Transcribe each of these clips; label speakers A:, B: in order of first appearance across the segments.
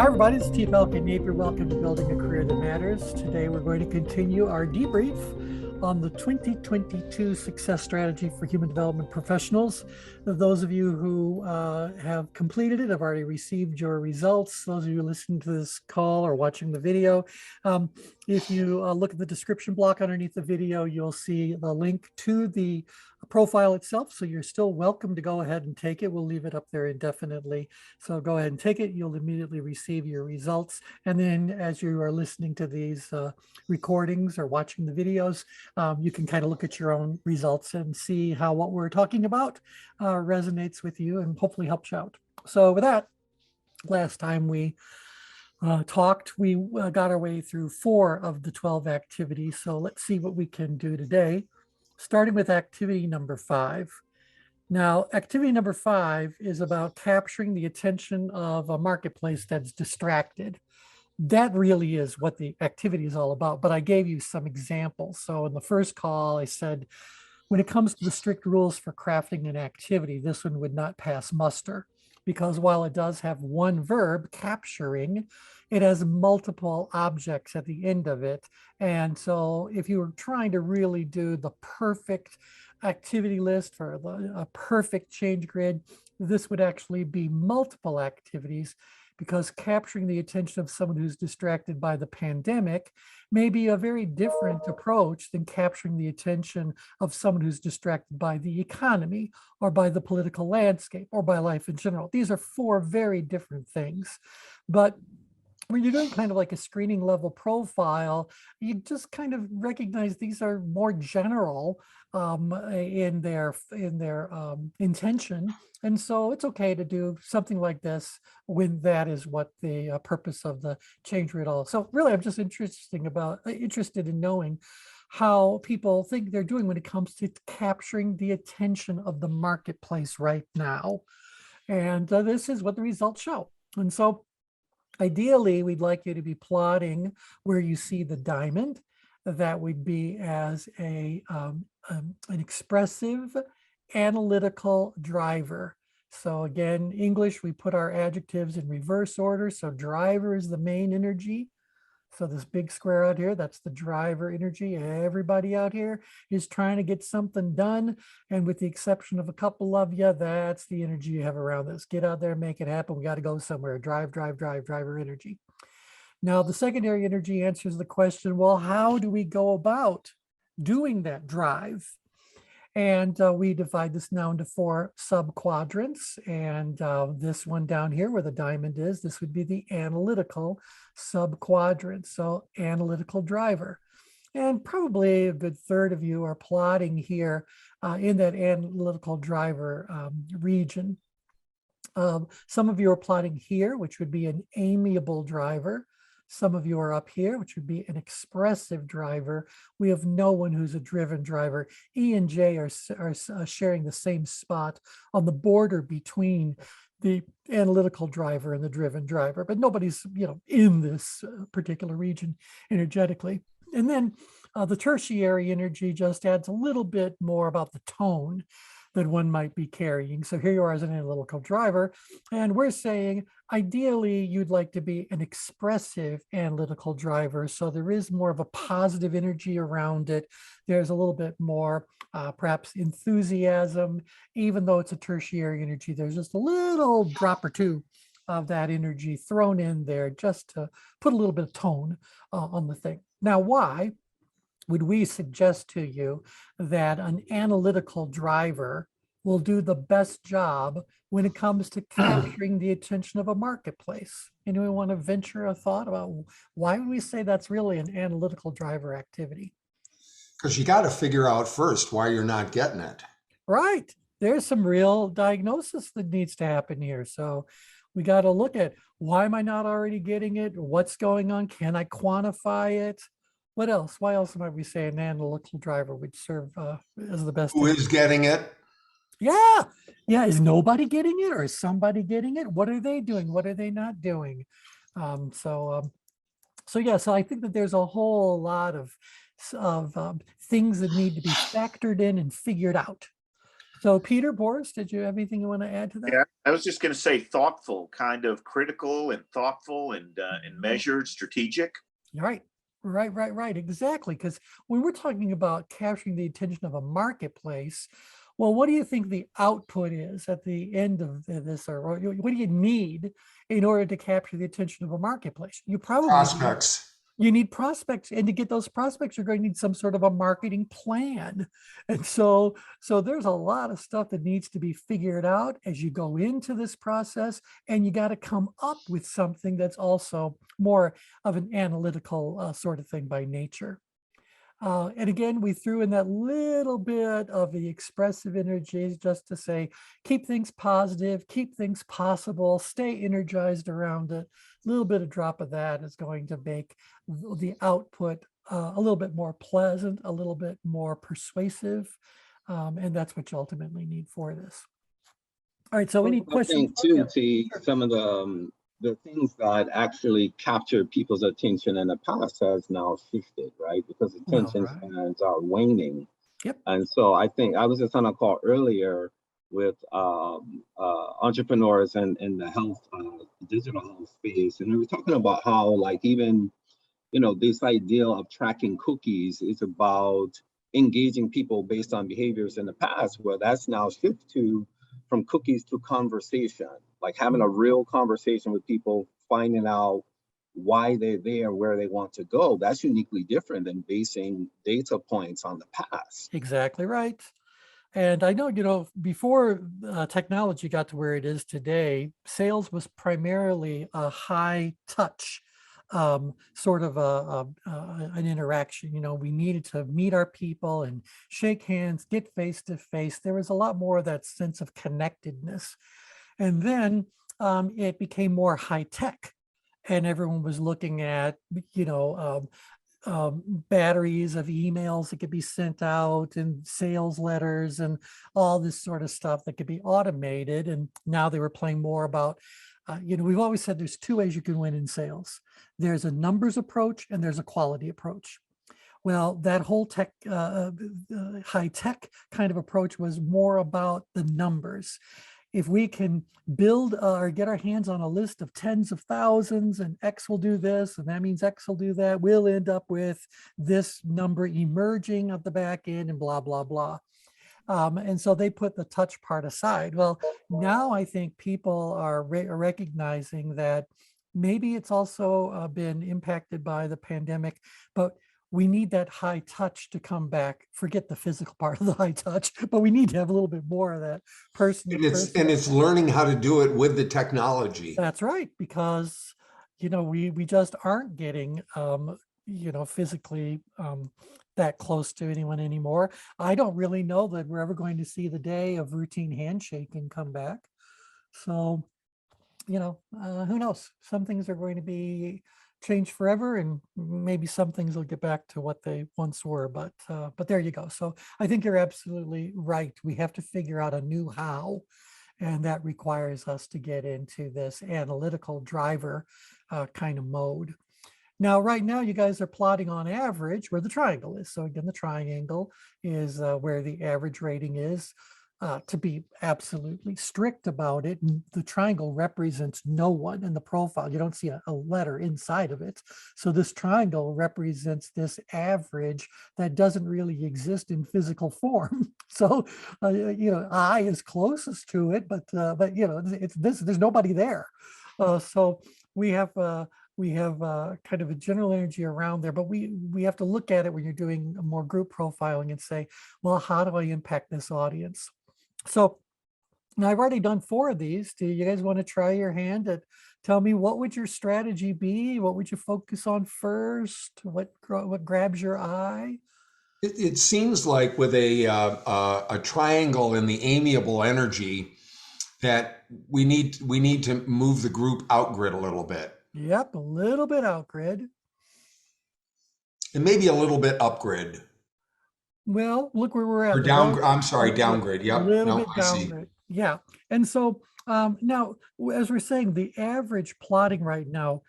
A: Hi, everybody. It's Chief Elkin Napier. Welcome to Building a Career That Matters. Today, we're going to continue our debrief on the 2022 Success Strategy for Human Development Professionals. Those of you who have completed it have already received your results. Those of you listening to this call or watching the video, if you look at the description block underneath the video, you'll see the link to the profile itself. So you're still welcome to go ahead and take it. We'll leave it up there indefinitely. So go ahead and take it. You'll immediately receive your results. And then as you are listening to these recordings or watching the videos, you can kind of look at your own results and see how what we're talking about resonates with you and hopefully helps you out. So with that, last time we talked, we got our way through 4 of the 12 activities. So let's see what we can do today, starting with activity number 5. Now, activity number 5 is about capturing the attention of a marketplace that's distracted. That really is what the activity is all about, but I gave you some examples. So in the first call, I said, when it comes to the strict rules for crafting an activity, this one would not pass muster, because while it does have one verb, capturing, it has multiple objects at the end of it. And so if you were trying to really do the perfect activity list for a perfect change grid, this would actually be multiple activities, because capturing the attention of someone who's distracted by the pandemic may be a very different approach than capturing the attention of someone who's distracted by the economy or by the political landscape or by life in general. These are 4 very different things. But when you're doing kind of like a screening level profile, you just kind of recognize these are more general in their intention. And so it's okay to do something like this when that is what the purpose of the change grid all. So really, I'm just interested in knowing how people think they're doing when it comes to capturing the attention of the marketplace right now. And this is what the results show. And so ideally, we'd like you to be plotting where you see the diamond. That would be as an expressive, analytical driver. So again, English, we put our adjectives in reverse order. So driver is the main energy. So this big square out here, that's the driver energy. Everybody out here is trying to get something done. And with the exception of a couple of you, that's the energy you have around this. Get out there, make it happen. We got to go somewhere. Drive, driver energy. Now, the secondary energy answers the question, well, how do we go about doing that drive? And we divide this now into 4 sub-quadrants. And this one down here where the diamond is, this would be the analytical sub-quadrant. So analytical driver. And probably a good third of you are plotting here in that analytical driver region. Some of you are plotting here, which would be an amiable driver. Some of you are up here, which would be an expressive driver. We have no one who's a driven driver. E and J are sharing the same spot on the border between the analytical driver and the driven driver, but nobody's in this particular region energetically. And then the tertiary energy just adds a little bit more about the tone that one might be carrying. So here you are as an analytical driver, and we're saying ideally you'd like to be an expressive analytical driver. So there is more of a positive energy around it. There's a little bit more perhaps enthusiasm, even though it's a tertiary energy. There's just a little drop or 2 of that energy thrown in there just to put a little bit of tone on the thing. Now, why would we suggest to you that an analytical driver will do the best job when it comes to capturing the attention of a marketplace? Anyone want to venture a thought about why would we say that's really an analytical driver activity?
B: Because you got to figure out first why you're not getting it.
A: Right. There's some real diagnosis that needs to happen here. So we got to look at, why am I not already getting it? What's going on? Can I quantify it? What else? Why else might we say an analytical driver would serve as the best?
B: Who is getting it?
A: Yeah. Is nobody getting it, or is somebody getting it? What are they doing? What are they not doing? So I think that there's a whole lot of things that need to be factored in and figured out. So Peter, Boris, did you have anything you want to add to that?
C: Yeah, I was just going to say thoughtful, kind of critical and thoughtful and measured, strategic.
A: Right, right. Exactly. Because when we're talking about capturing the attention of a marketplace, well, what do you think the output is at the end of this, or what do you need in order to capture the attention of a marketplace? You probably need
B: Prospects.
A: you need prospects, and to get those prospects you're going to need some sort of a marketing plan. And so there's a lot of stuff that needs to be figured out as you go into this process, and you got to come up with something that's also more of an analytical sort of thing by nature. And again, we threw in that little bit of the expressive energies just to say, keep things positive, keep things possible, stay energized around it. A little bit of drop of that is going to make the output a little bit more pleasant, a little bit more persuasive. And that's what you ultimately need for this. All right, so any
D: I
A: questions?
D: think too,
A: Yeah,
D: T,
A: sure.
D: some of the things that actually captured people's attention in the past has now shifted, right? Because
A: Well,
D: attention
A: right.
D: spans are waning.
A: Yep.
D: And so I think I was just on a call earlier with entrepreneurs in the health, digital health space, and they were talking about how, like, even this idea of tracking cookies is about engaging people based on behaviors in the past, where that's now shifted to from cookies to conversation, like having a real conversation with people, finding out why they're there, where they want to go. That's uniquely different than basing data points on the past.
A: Exactly right. And I know, before technology got to where it is today, sales was primarily a high touch sort of an interaction. We needed to meet our people and shake hands, get face to face. There was a lot more of that sense of connectedness. And then it became more high tech. And everyone was looking at, batteries of emails that could be sent out and sales letters and all this sort of stuff that could be automated. And now they were playing more about, we've always said there's two ways you can win in sales. There's a numbers approach and there's a quality approach. Well, that whole high tech kind of approach was more about the numbers. If we can build or get our hands on a list of tens of thousands, and X will do this, and that means X will do that, we'll end up with this number emerging at the back end and blah, blah, blah. And so they put the touch part aside. Well, now I think people are recognizing that maybe it's also been impacted by the pandemic, but we need that high touch to come back. Forget the physical part of the high touch, but we need to have a little bit more of that person to
B: And it's
A: person.
B: and it's learning how to do it with the technology.
A: That's right, because we just aren't getting physically that close to anyone anymore. I don't really know that we're ever going to see the day of routine handshaking come back. So, who knows? Some things are going to be changed forever, and maybe some things will get back to what they once were. But there you go. So I think you're absolutely right. We have to figure out a new how, and that requires us to get into this analytical driver kind of mode. Now, right now, you guys are plotting on average where the triangle is. So again, the triangle is where the average rating is. To be absolutely strict about it, the triangle represents no one in the profile. You don't see a letter inside of it. So this triangle represents this average that doesn't really exist in physical form. So, I is closest to it, but it's this. There's nobody there. So we have kind of a general energy around there, but we have to look at it when you're doing more group profiling and say, well, how do I impact this audience? So now I've already done 4 of these. Do you guys want to try your hand at tell me what would your strategy be? What would you focus on first? What grabs your eye?
B: It seems like with a triangle and the amiable energy that we need to move the group out grid a little bit,
A: Yep, a little bit out grid.
B: and maybe a little bit up grid
A: Well, look where we're
B: or
A: at. The
B: down.
A: road,
B: I'm sorry,
A: a
B: down grid. Yep.
A: little
B: No,
A: bit
B: I
A: down
B: see.
A: grid. Yeah. And so now, as we're saying, the average plotting right now,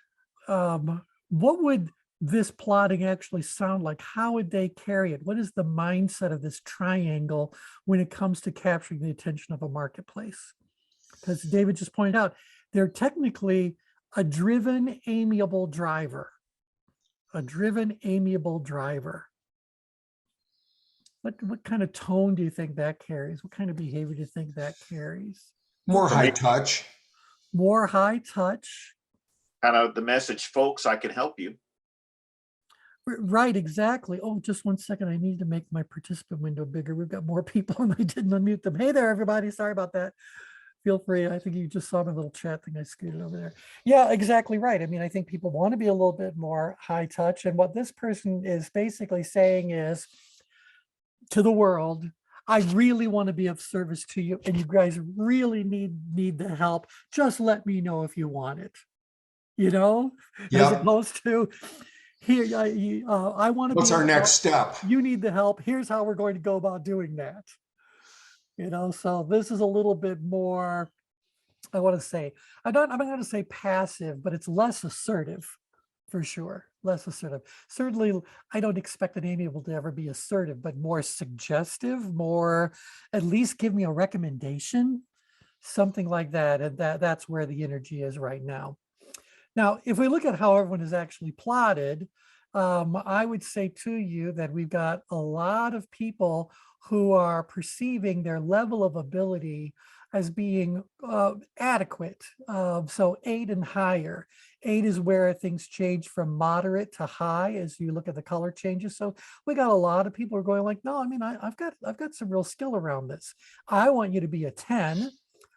A: what would this plotting actually sound like? How would they carry it? What is the mindset of this triangle when it comes to capturing the attention of a marketplace? Because David just pointed out, they're technically a driven, amiable driver. A driven, amiable driver. What kind of tone do you think that carries? What kind of behavior do you think that carries?
B: More
C: For
B: high
C: me,
B: touch.
A: More high touch.
C: kind of the message, folks, I can help you.
A: Right, exactly. Oh, just one second. I need to make my participant window bigger. We've got more people and I didn't unmute them. Hey there, everybody. Sorry about that. Feel free. I think you just saw my little chat thing. I scooted over there. Yeah, exactly right. I mean, I think people want to be a little bit more high touch. And what this person is basically saying is to the world, I really want to be of service to you, and you guys really need the help. Just let me know if you want it. As
B: Yep.
A: opposed to here, I want to
B: What's
A: be
B: our
A: of
B: next
A: help.
B: step?
A: You need the help. Here's how we're going to go about doing that. So this is a little bit more, I want to say, I'm not going to say passive, but it's less assertive for sure. Less assertive. Certainly, I don't expect an amiable to ever be assertive, but more suggestive, more at least give me a recommendation, something like that. And that's where the energy is right now. Now, if we look at how everyone is actually plotted, I would say to you that we've got a lot of people who are perceiving their level of ability as being adequate. So 8 and higher. 8 is where things change from moderate to high as you look at the color changes. So we got a lot of people who are going like, no, I mean, I've got some real skill around this. I want you to be a 10.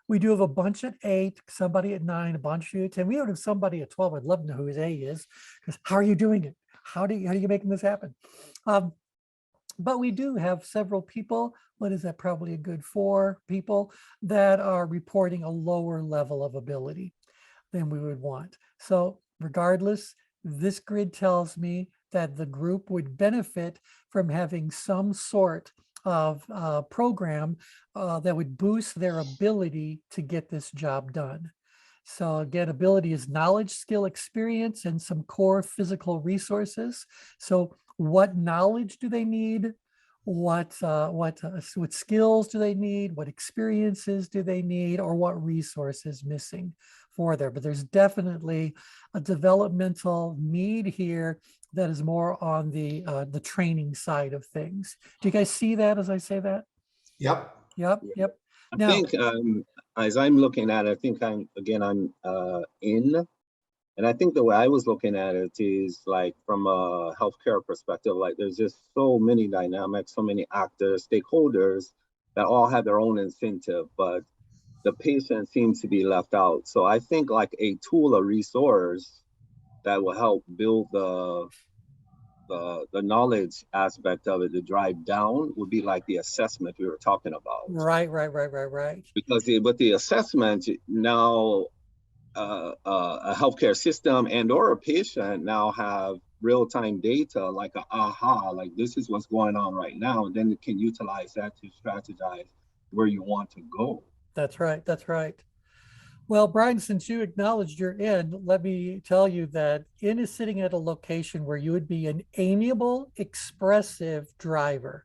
A: We do have a bunch at 8, somebody at 9, a bunch of you at 10. We don't have somebody at 12. I'd love to know who his A is, because how are you doing it? How are you making this happen? But we do have several people, what is that, probably a good 4 people that are reporting a lower level of ability than we would want. So regardless, this grid tells me that the group would benefit from having some sort of program that would boost their ability to get this job done. So again, ability is knowledge, skill, experience, and some core physical resources. So what knowledge do they need? What skills do they need? What experiences do they need? Or what resources missing for there? But there's definitely a developmental need here that is more on the training side of things. Do you guys see that as I say that?
B: Yep.
A: Yep.
D: I
A: Now,
D: think as I'm looking at it, I think I'm in. And I think the way I was looking at it is like from a healthcare perspective, like there's just so many dynamics, so many actors, stakeholders that all have their own incentive, but the patient seems to be left out. So I think like a tool, a resource that will help build the knowledge aspect of it to drive down would be like the assessment we were talking about.
A: right.
D: Because with the assessment now, a healthcare system and or a patient now have real-time data like like this is what's going on right now, and then it can utilize that to strategize where you want to go.
A: That's right. Well, Brian, since you acknowledged you're in, let me tell you that in is sitting at a location where you would be an amiable, expressive driver.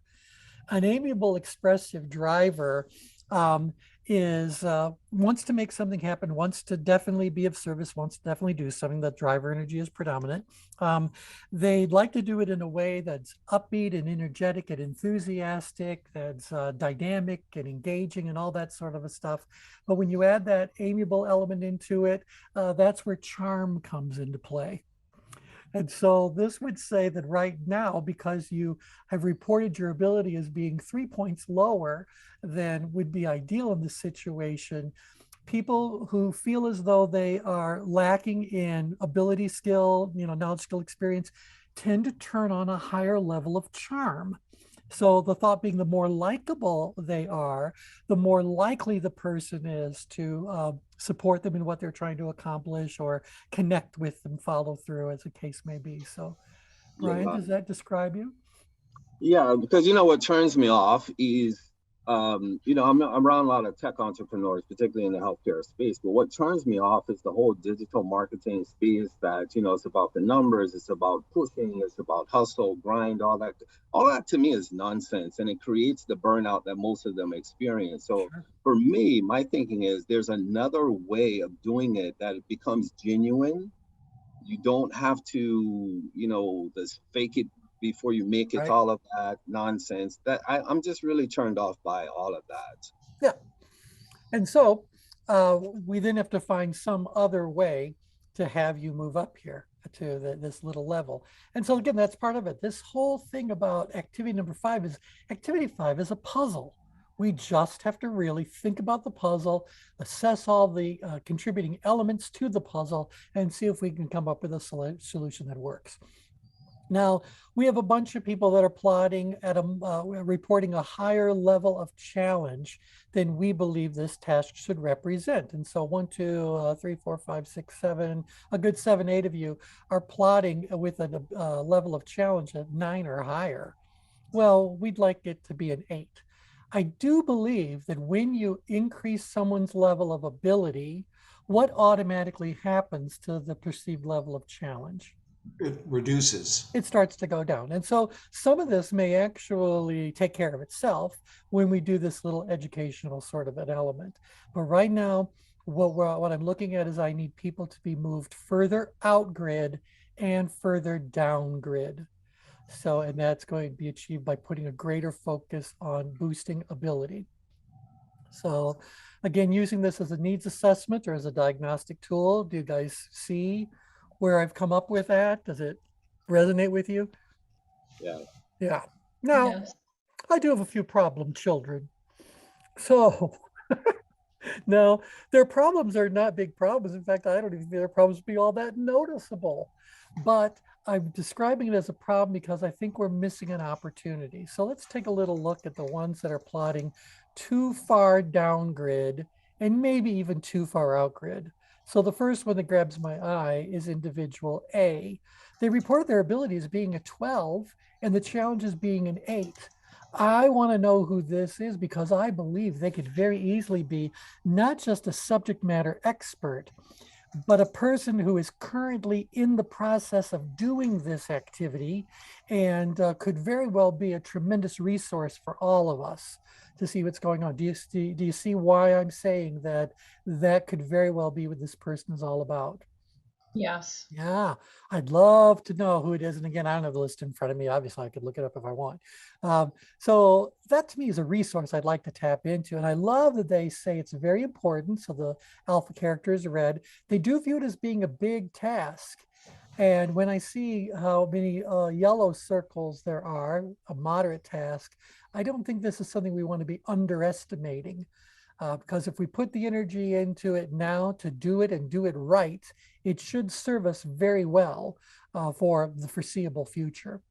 A: An amiable, expressive driver is wants to make something happen, wants to definitely be of service, wants to definitely do something. That driver energy is predominant. They'd like to do it in a way that's upbeat and energetic and enthusiastic, that's dynamic and engaging and all that sort of a stuff. But when you add that amiable element into it, that's where charm comes into play. And so this would say that right now, because you have reported your ability as being 3 points lower than would be ideal in this situation, people who feel as though they are lacking in ability, skill, knowledge, skill, experience, tend to turn on a higher level of charm. So the thought being the more likable they are, the more likely the person is to support them in what they're trying to accomplish or connect with them, follow through, as the case may be. So, Brian, does that describe you?
D: Yeah, because what turns me off is I'm around a lot of tech entrepreneurs, particularly in the healthcare space. But what turns me off is the whole digital marketing space that, it's about the numbers, it's about pushing, it's about hustle, grind, all that. All that to me is nonsense. And it creates the burnout that most of them experience. So
A: Sure.
D: for me, my thinking is there's another way of doing it that it becomes genuine. You don't have to, this fake it before you make it,
A: Right.
D: all of that nonsense. I'm just really turned off by all of that.
A: Yeah. And so we then have to find some other way to have you move up here to this little level. And so again, that's part of it. This whole thing about activity number 5 is activity 5 is a puzzle. We just have to really think about the puzzle, assess all the contributing elements to the puzzle, and see if we can come up with a solution that works. Now, we have a bunch of people that are plotting at reporting a higher level of challenge than we believe this task should represent. And so 1, 2, 3, 4, 5, 6, 7, a good 7, 8 of you are plotting with a level of challenge at 9 or higher. Well, we'd like it to be an 8. I do believe that when you increase someone's level of ability, what automatically happens to the perceived level of challenge?
B: It reduces.
A: It starts to go down. And so some of this may actually take care of itself when we do this little educational sort of an element. But right now, what I'm looking at is I need people to be moved further out grid and further down grid. So, and that's going to be achieved by putting a greater focus on boosting ability. So again, using this as a needs assessment or as a diagnostic tool, do you guys see where I've come up with that? Does it resonate with you?
D: Yeah.
A: Yeah. Now,
E: Yes.
A: I do have a few problem children. So no, their problems are not big problems. In fact, I don't even think their problems be all that noticeable. But I'm describing it as a problem because I think we're missing an opportunity. So let's take a little look at the ones that are plotting too far down grid and maybe even too far out grid. So the first one that grabs my eye is individual A. They report their ability as being a 12 and the challenge as being an 8. I want to know who this is because I believe they could very easily be not just a subject matter expert, but a person who is currently in the process of doing this activity and could very well be a tremendous resource for all of us to see what's going on. Do you see why I'm saying that that could very well be what this person is all about?
E: Yes.
A: Yeah, I'd love to know who it is. And again, I don't have the list in front of me. Obviously, I could look it up if I want. So that to me is a resource I'd like to tap into. And I love that they say it's very important. So the alpha character is red. They do view it as being a big task. And when I see how many yellow circles there are, a moderate task, I don't think this is something we want to be underestimating. Because if we put the energy into it now to do it and do it right, it should serve us very well for the foreseeable future.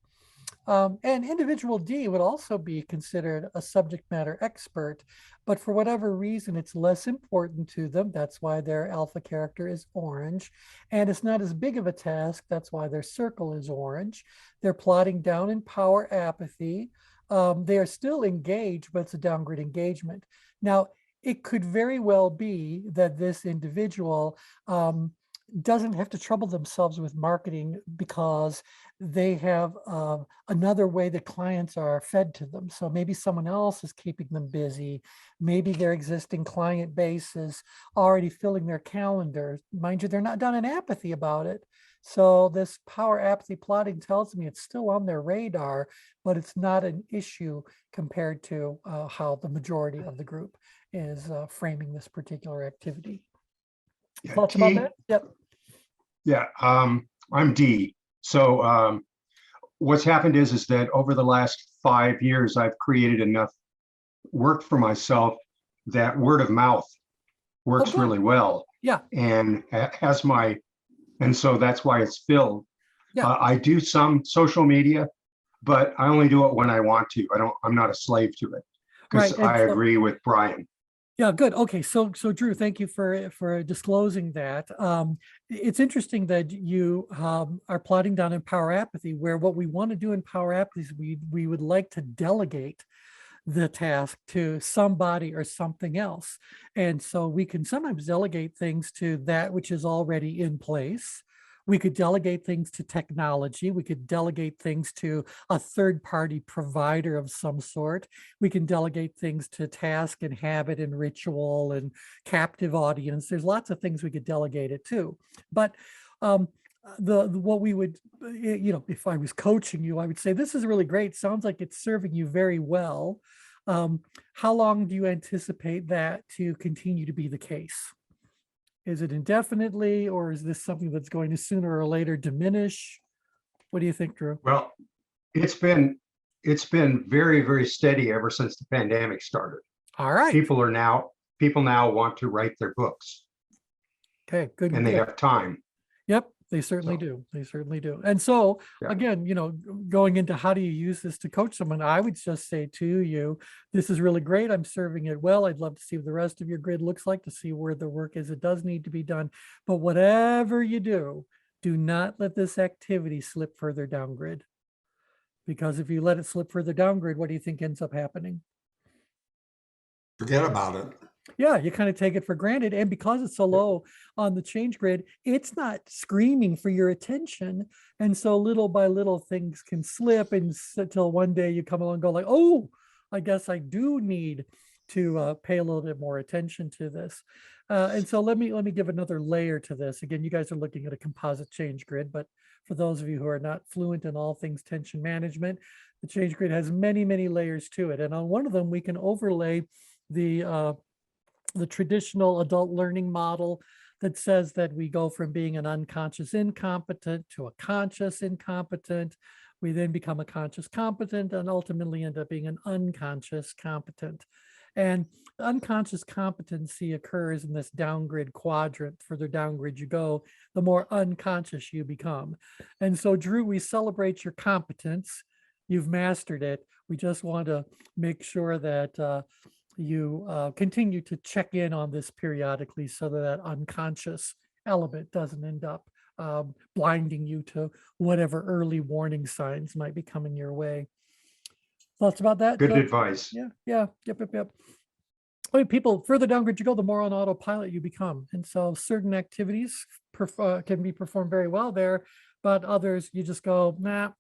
A: And individual D would also be considered a subject matter expert, but for whatever reason, it's less important to them. That's why their alpha character is orange. And it's not as big of a task. That's why their circle is orange. They're plotting down in power apathy. They are still engaged, but it's a downgrade engagement. Now, it could very well be that this individual doesn't have to trouble themselves with marketing because they have another way that clients are fed to them. So maybe someone else is keeping them busy. Maybe their existing client base is already filling their calendar. Mind you, they're not done in apathy about it. So this power apathy plotting tells me it's still on their radar, but it's not an issue compared to how the majority of the group is framing this particular activity.
F: Yeah,
A: Thoughts about
F: T,
A: that? Yep.
F: yeah, I'm D. So what's happened is that over the last 5 years, I've created enough work for myself that word of mouth works
A: good.
F: really well.
A: Yeah.
F: And has and so that's why it's filled.
A: Yeah.
F: I do some social media, but I only do it when I want to. I'm not a slave to it because
A: Right.
F: I agree with Brian.
A: Yeah, good. Okay, so Drew, thank you for disclosing that. It's interesting that you are plotting down in power apathy, where what we want to do in power apathy is we would like to delegate the task to somebody or something else. And so we can sometimes delegate things to that which is already in place. We could delegate things to technology. We could delegate things to a third-party provider of some sort. We can delegate things to task and habit and ritual and captive audience. There's lots of things we could delegate it to. But what we would, if I was coaching you, I would say, this is really great. Sounds like it's serving you very well. How long do you anticipate that to continue to be the case? Is it indefinitely, or is this something that's going to sooner or later diminish? What do you think, Drew?
F: Well, it's been very, very steady ever since the pandemic started.
A: All right.
F: People now want to write their books.
A: Okay, good.
F: And they have time.
A: Yep, they certainly do. They certainly do. And so again, going into how do you use this to coach someone, I would just say to you, this is really great. I'm serving it well. I'd love to see what the rest of your grid looks like, to see where the work is. It does need to be done. But whatever you do not let this activity slip further down grid. Because if you let it slip further down grid, what do you think ends up happening?
B: Forget about it.
A: Yeah, you kind of take it for granted. And because it's so low on the change grid, it's not screaming for your attention. And so little by little things can slip until one day you come along and go like, oh, I guess I do need to pay a little bit more attention to this. And so let me give another layer to this. Again, you guys are looking at a composite change grid, but for those of you who are not fluent in all things tension management, the change grid has many, many layers to it. And on one of them, we can overlay the traditional adult learning model that says that we go from being an unconscious incompetent to a conscious incompetent. We then become a conscious competent and ultimately end up being an unconscious competent. And unconscious competency occurs in this downgrid quadrant. Further downgrid you go, the more unconscious you become. And so, Drew, we celebrate your competence. You've mastered it. We just want to make sure that you continue to check in on this periodically so that unconscious element doesn't end up blinding you to whatever early warning signs might be coming your way. Thoughts about that?
F: Good advice.
A: Yep. I mean, people, further downgrade you go, the more on autopilot you become. And so certain activities can be performed very well there, but others you just go, nah,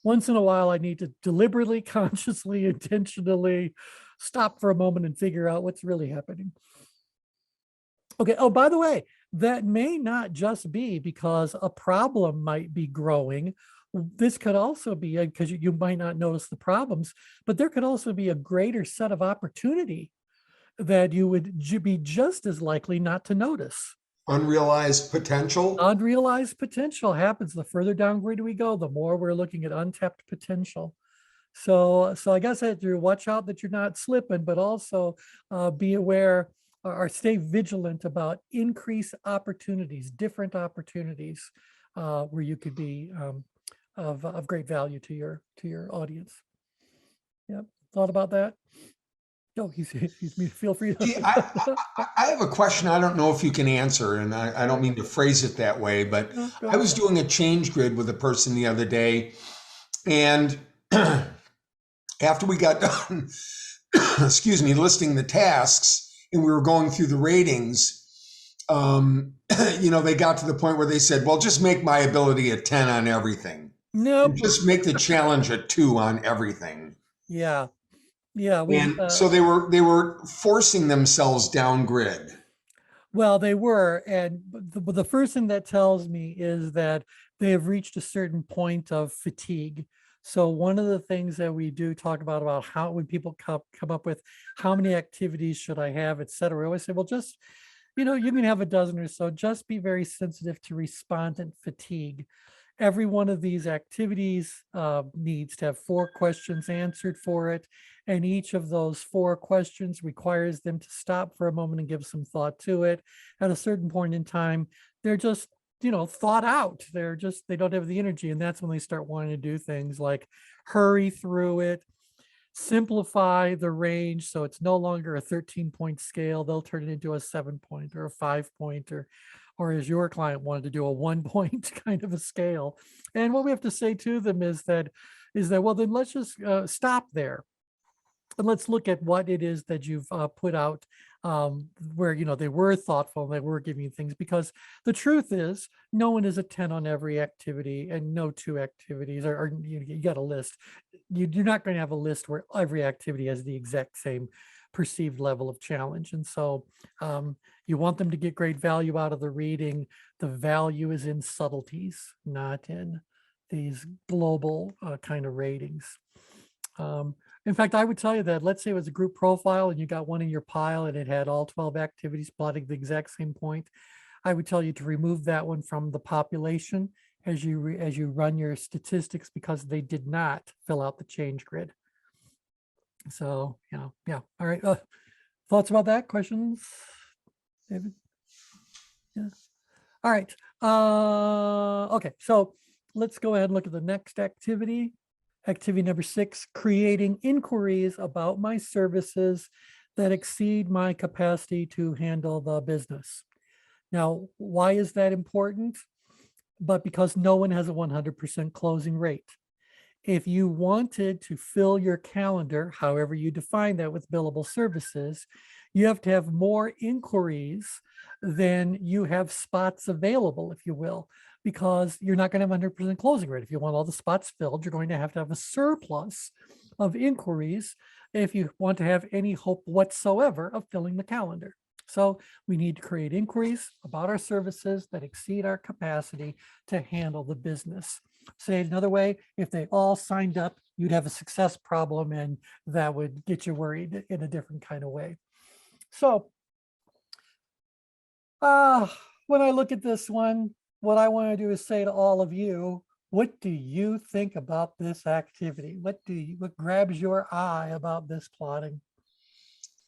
A: once in a while I need to deliberately, consciously, intentionally stop for a moment and figure out what's really happening. Okay. Oh, by the way, that may not just be because a problem might be growing. This could also be because you might not notice the problems, but there could also be a greater set of opportunity that you would be just as likely not to notice.
B: Unrealized potential?
A: Unrealized potential happens. The further downgrade we go, the more we're looking at untapped potential. So I guess I have to watch out that you're not slipping, but also be aware or stay vigilant about increased opportunities, different opportunities where you could be of great value to your audience. Yep. Thought about that? Oh, he's feel free to.
B: Gee, I have a question I don't know if you can answer, and I don't mean to phrase it that way, but I was doing a change grid with a person the other day, and after we got done, excuse me, listing the tasks, and we were going through the ratings, they got to the point where they said, well, just make my ability a 10 on everything.
A: Nope.
B: Just make the challenge a 2 on everything.
A: Yeah.
B: So they were forcing themselves down grid.
A: Well, they were, and the first thing that tells me is that they have reached a certain point of fatigue. So one of the things that we do talk about how when people come up with how many activities should I have, et cetera, we always say, well, just you can have a dozen or so. Just be very sensitive to respondent fatigue. Every one of these activities needs to have 4 questions answered for it. And each of those 4 questions requires them to stop for a moment and give some thought to it. At a certain point in time, they're just, thought out. They don't have the energy. And that's when they start wanting to do things like hurry through it, simplify the range. So it's no longer a 13-point scale. They'll turn it into a 7-point or a 5-point or as your client wanted to do, a 1-point kind of a scale. And what we have to say to them is that, well, then let's just stop there. And let's look at what it is that you've put out, where, they were thoughtful, they were giving you things, because the truth is no one is a 10 on every activity, and no two activities are you got a list. You're not going to have a list where every activity has the exact same perceived level of challenge. And so you want them to get great value out of the reading. The value is in subtleties, not in these global kind of ratings. In fact, I would tell you that, let's say it was a group profile and you got one in your pile and it had all 12 activities plotting the exact same point. I would tell you to remove that one from the population as you run your statistics, because they did not fill out the change grid. So, yeah. All right. Thoughts about that? Questions, David? Yeah. All right. Okay. So let's go ahead and look at the next activity. Activity number 6, creating inquiries about my services that exceed my capacity to handle the business. Now, why is that important? But because no one has a 100% closing rate. If you wanted to fill your calendar, however you define that, with billable services, you have to have more inquiries than you have spots available, if you will, because you're not going to have 100% closing rate. If you want all the spots filled, you're going to have a surplus of inquiries if you want to have any hope whatsoever of filling the calendar. So we need to create inquiries about our services that exceed our capacity to handle the business. Say it another way, if they all signed up, you'd have a success problem, and that would get you worried in a different kind of way. So when I look at this one, what I want to do is say to all of you, what do you think about this activity? What grabs your eye about this plotting?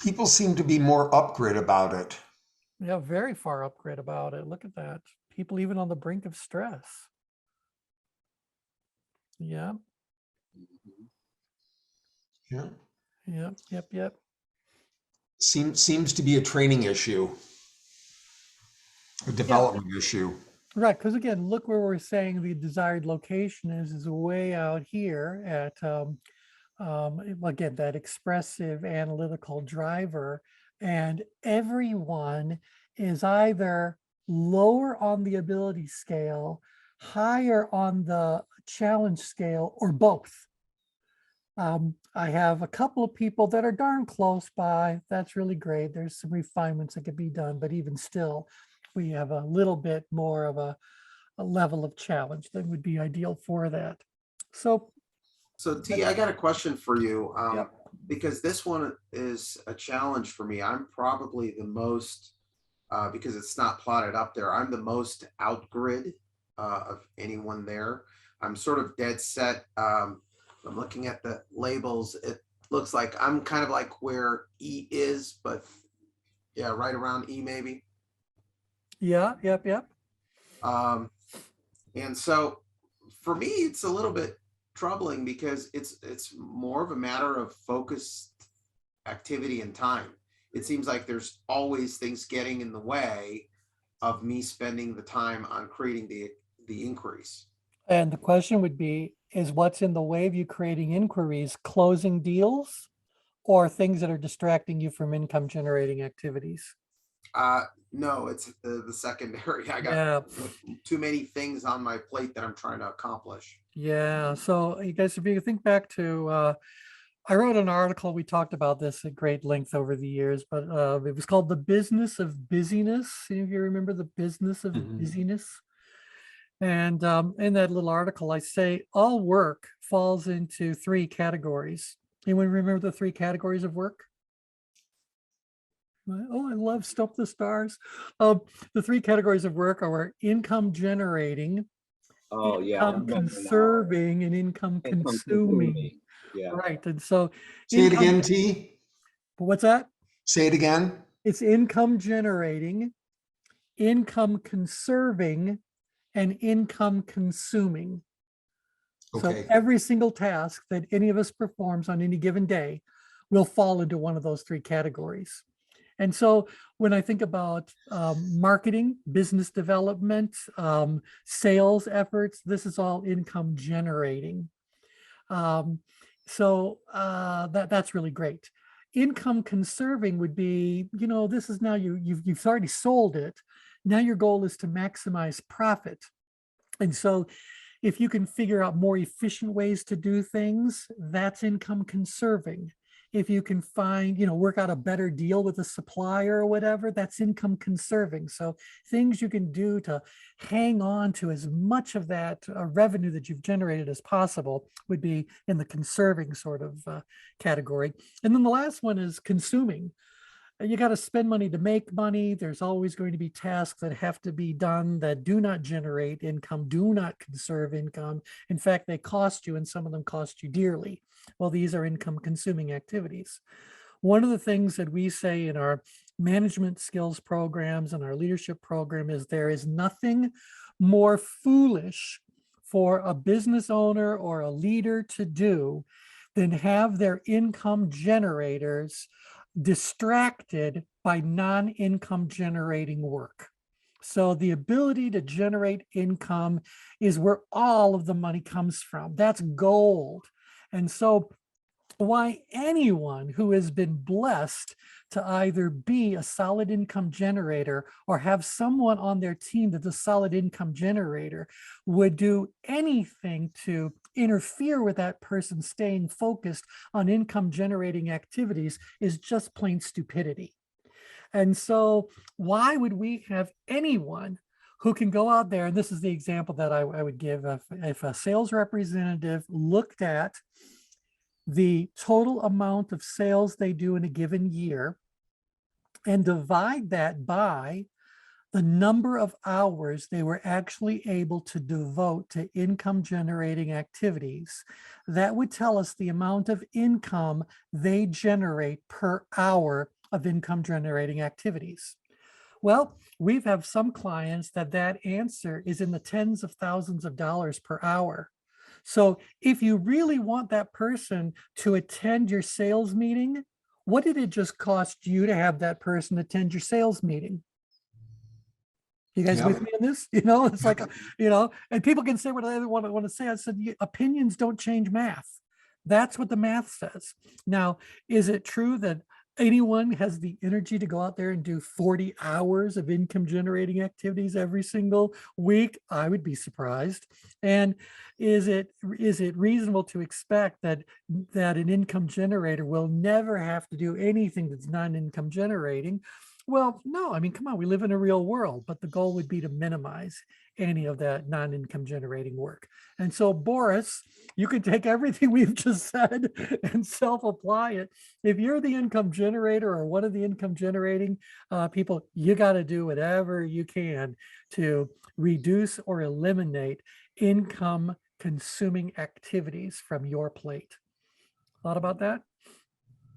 B: People seem to be more upgrid about it.
A: Yeah, very far upgrade about it. Look at that. People even on the brink of stress. Yeah.
B: Yeah.
A: Yep.
B: Seems to be a training issue, a development issue.
A: Right, because again, look where we're saying the desired location is way out here at, again, that expressive analytical driver, and everyone is either lower on the ability scale, higher on the challenge scale, or both. I have a couple of people that are darn close by. That's really great. There's some refinements that could be done, but even still, we have a little bit more of a level of challenge that would be ideal for that. So
E: T, I got a question for you,
A: Yep.
E: because this one is a challenge for me. I'm probably the most, because it's not plotted up there, I'm the most outgrid of anyone there. I'm sort of dead set. I'm looking at the labels. It looks like I'm kind of like where E is, but yeah, right around E maybe.
A: Yep.
E: And so for me, it's a little bit troubling because it's more of a matter of focused activity and time. It seems like there's always things getting in the way of me spending the time on creating the inquiries.
A: And the question would be, is what's in the way of you creating inquiries closing deals, or things that are distracting you from income generating activities?
E: No, it's the secondary. I got
A: Yeah.
E: too many things on my plate that I'm trying to accomplish.
A: Yeah. So you guys, if you think back to, I wrote an article, we talked about this at great length over the years, but it was called The Business of Busyness. Any of you remember The Business of Busyness? And in that little article, I say all work falls into 3 categories. Anyone remember the 3 categories of work? Oh, I love Stump the Stars. The 3 categories of work are income generating, income conserving, and income consuming.
D: Yeah.
A: Right. And so
B: Say it again, T.
A: What's that?
B: Say it again.
A: It's income generating, income conserving, and income consuming.
B: Okay.
A: So every single task that any of us performs on any given day will fall into one of those 3 categories. And so when I think about marketing, business development, sales efforts, this is all income generating. So that's really great. Income conserving would be, this is now you've already sold it. Now your goal is to maximize profit. And so if you can figure out more efficient ways to do things, that's income conserving. If you can find, work out a better deal with a supplier or whatever, that's income conserving. So things you can do to hang on to as much of that revenue that you've generated as possible would be in the conserving sort of category. And then the last one is consuming. You got to spend money to make money. There's always going to be tasks that have to be done that do not generate income, do not conserve income. In fact, they cost you, and some of them cost you dearly. Well, these are income consuming activities. One of the things that we say in our management skills programs and our leadership program is there is nothing more foolish for a business owner or a leader to do than have their income generators distracted by non-income generating work. So the ability to generate income is where all of the money comes from. That's gold. And so why anyone who has been blessed to either be a solid income generator or have someone on their team that's a solid income generator would do anything to interfere with that person staying focused on income generating activities is just plain stupidity. And so why would we have anyone who can go out there, and this is the example that I would give, if a sales representative looked at the total amount of sales they do in a given year and divide that by the number of hours they were actually able to devote to income generating activities, that would tell us the amount of income they generate per hour of income generating activities. Well, we have some clients that answer is in the tens of thousands of dollars per hour. So if you really want that person to attend your sales meeting, what did it just cost you to have that person attend your sales meeting? You guys with me on this? It's like, and people can say what they want to say. I said, opinions don't change math. That's what the math says. Now, is it true that anyone has the energy to go out there and do 40 hours of income generating activities every single week? I would be surprised. And is it reasonable to expect that an income generator will never have to do anything that's non-income generating? Well, no, I mean, come on, we live in a real world, but the goal would be to minimize any of that non-income generating work. And so, Boris, you can take everything we've just said and self-apply it. If you're the income generator or one of the income generating people, you got to do whatever you can to reduce or eliminate income consuming activities from your plate. Thought about that?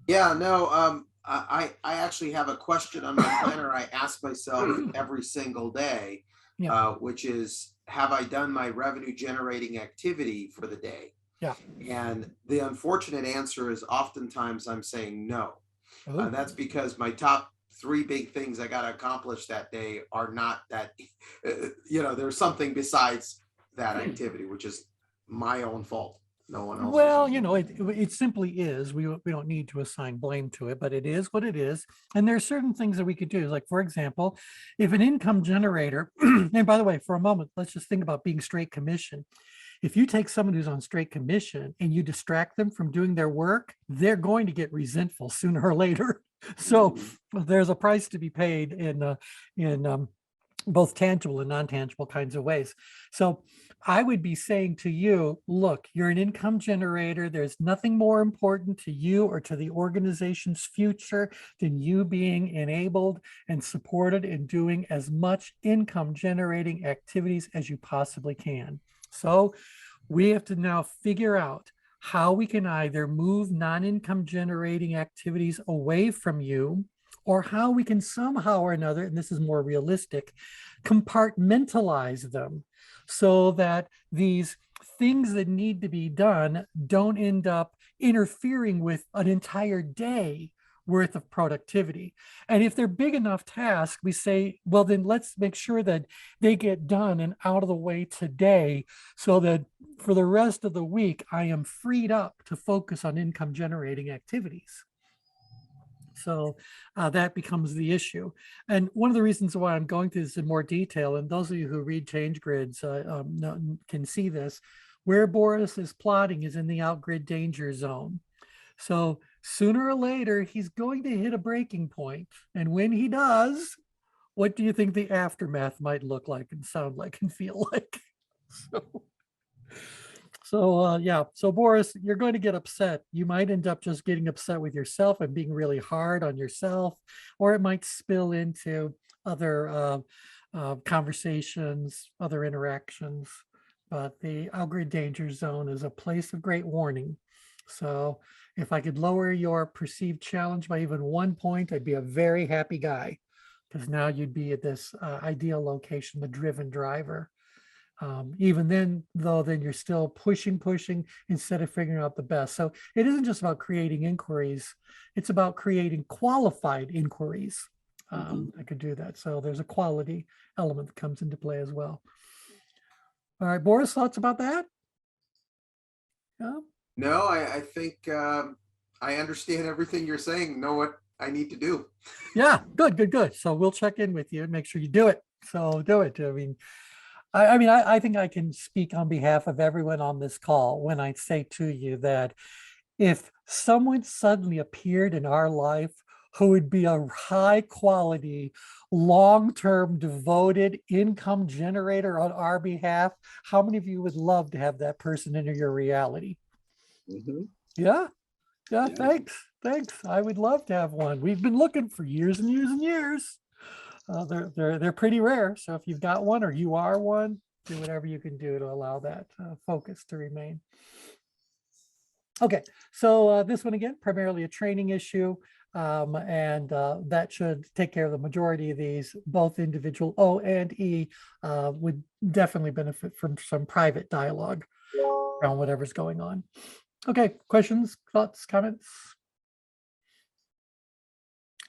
E: Yeah, no, I actually have a question on my planner I ask myself every single day,
A: Yeah.
E: which is, have I done my revenue generating activity for the day?
A: Yeah.
E: And the unfortunate answer is oftentimes I'm saying no.
A: Oh.
E: That's because my top three big things I got to accomplish that day are not that, there's something besides that activity, which is my own fault. No one else.
A: Well, it simply is. We don't need to assign blame to it, but it is what it is. And there are certain things that we could do. Like, for example, if an income generator, and by the way, for a moment, let's just think about being straight commission. If you take someone who's on straight commission and you distract them from doing their work, they're going to get resentful sooner or later. So there's a price to be paid in both tangible and non-tangible kinds of ways. So I would be saying to you, look, you're an income generator. There's nothing more important to you or to the organization's future than you being enabled and supported in doing as much income generating activities as you possibly can. So we have to now figure out how we can either move non-income generating activities away from you, or how we can somehow or another, and this is more realistic, compartmentalize them so that these things that need to be done don't end up interfering with an entire day worth of productivity. And if they're big enough tasks, we say, well, then let's make sure that they get done and out of the way today so that for the rest of the week, I am freed up to focus on income generating activities. So that becomes the issue. And one of the reasons why I'm going through this in more detail, and those of you who read change grids can see this, where Boris is plotting is in the outgrid danger zone. So sooner or later, he's going to hit a breaking point. And when he does, what do you think the aftermath might look like and sound like and feel like? So Boris, you're going to get upset. You might end up just getting upset with yourself and being really hard on yourself, or it might spill into other conversations, other interactions. But the outgrid danger zone is a place of great warning. So if I could lower your perceived challenge by even 1 point, I'd be a very happy guy, because now you'd be at this ideal location, the driven driver. Even then, though, then you're still pushing instead of figuring out the best. So it isn't just about creating inquiries. It's about creating qualified inquiries. I could do that. So there's a quality element that comes into play as well. All right, Boris, thoughts about that? Yeah.
E: No, I think I understand everything you're saying, know what I need to do.
A: Yeah, good. So we'll check in with you and make sure you do it. So do it. I think I can speak on behalf of everyone on this call when I say to you that if someone suddenly appeared in our life who would be a high quality, long-term devoted income generator on our behalf, how many of you would love to have that person in your reality? Yeah, thanks. I would love to have one. We've been looking for years and years and years. They're pretty rare. So if you've got one or you are one, do whatever you can do to allow that focus to remain. Okay, so this one again, primarily a training issue, and that should take care of the majority of these. Both individual O and E would definitely benefit from some private dialogue around whatever's going on. Okay, questions, thoughts, comments?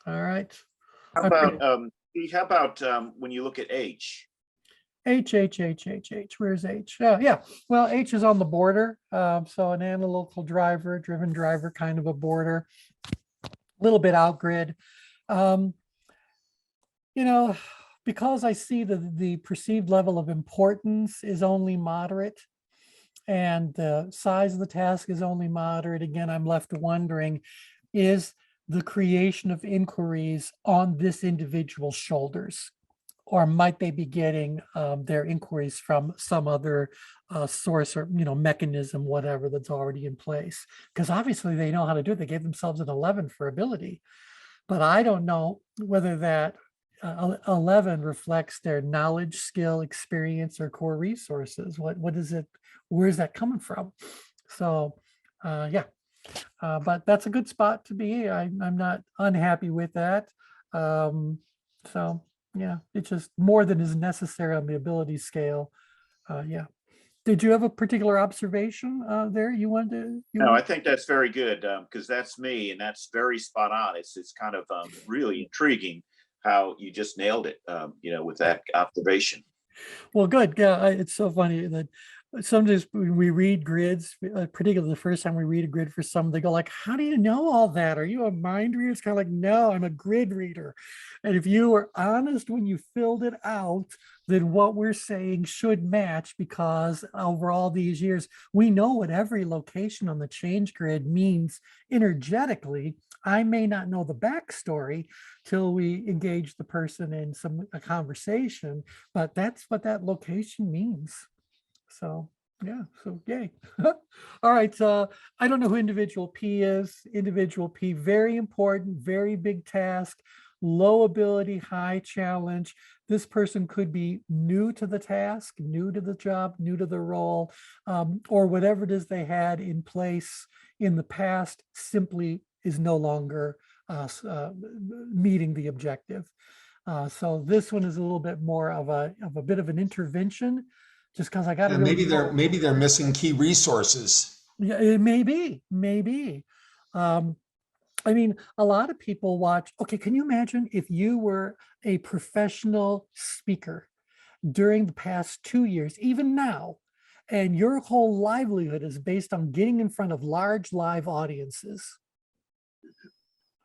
A: All right.
C: How about when you look at H?
A: H. Where's H? Yeah. Well, H is on the border. So an analytical driver, driven driver, kind of a border, a little bit outgrid. Because I see the perceived level of importance is only moderate and the size of the task is only moderate. Again, I'm left wondering, is the creation of inquiries on this individual's shoulders? Or might they be getting their inquiries from some other source or mechanism, whatever that's already in place? Because obviously they know how to do it. They gave themselves an 11 for ability, but I don't know whether that 11 reflects their knowledge, skill, experience, or core resources. What is it? Where is that coming from? So but that's a good spot to be. I'm not unhappy with that. So yeah, it's just more than is necessary on the ability scale. Yeah. Did you have a particular observation there you wanted to?
C: No, I think that's very good because that's me, and that's very spot on. It's kind of really intriguing how you just nailed it, with that observation.
A: Well, good. Yeah, it's so funny that sometimes when we read grids, particularly the first time we read a grid for some, they go like, how do you know all that? Are you a mind reader? It's kind of like, no, I'm a grid reader. And if you were honest when you filled it out, then what we're saying should match, because over all these years, we know what every location on the change grid means energetically. I may not know the backstory till we engage the person in a conversation, but that's what that location means. So yeah, so yay. All right, I don't know who individual P is. Individual P, very important, very big task, low ability, high challenge. This person could be new to the task, new to the job, new to the role, or whatever it is they had in place in the past simply is no longer meeting the objective. So this one is a little bit more of a bit of an intervention, just because I got to
B: maybe they're missing key resources.
A: Yeah, it may be. I mean, a lot of people watch. Okay, can you imagine if you were a professional speaker during the past 2 years, even now, and your whole livelihood is based on getting in front of large live audiences?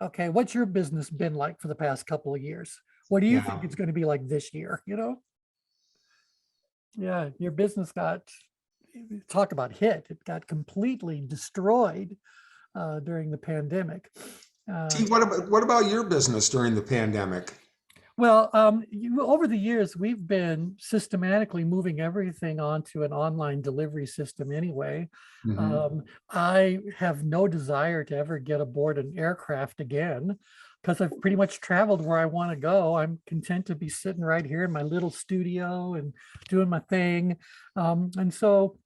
A: Okay, what's your business been like for the past couple of years? What do you think
B: Yeah.
A: it's going to be like this year? Yeah, your business got, talk about hit, it got completely destroyed during the pandemic.
B: T, what about your business during the pandemic?
A: Well, over the years, we've been systematically moving everything onto an online delivery system anyway.
B: Mhm.
A: I have no desire to ever get aboard an aircraft again because I've pretty much traveled where I want to go. I'm content to be sitting right here in my little studio and doing my thing. And so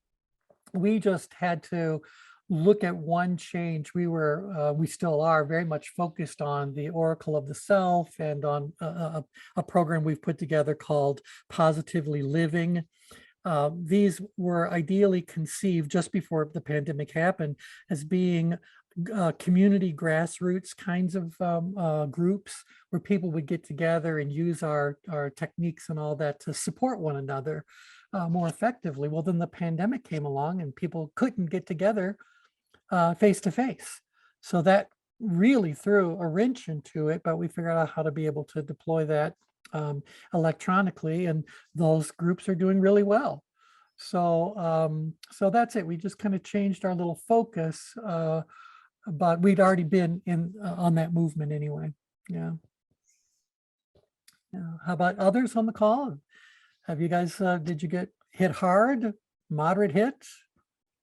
A: we just had to look at one change. We still are very much focused on the Oracle of the Self and on a program we've put together called Positively Living. These were ideally conceived just before the pandemic happened as being community grassroots kinds of groups where people would get together and use our techniques and all that to support one another more effectively. Well, then the pandemic came along and people couldn't get together face to face. So that really threw a wrench into it, but we figured out how to be able to deploy that electronically, and those groups are doing really well. So that's it. We just kind of changed our little focus, but we'd already been in on that movement anyway. Yeah. Yeah. How about others on the call? Have you guys, did you get hit hard, moderate hit?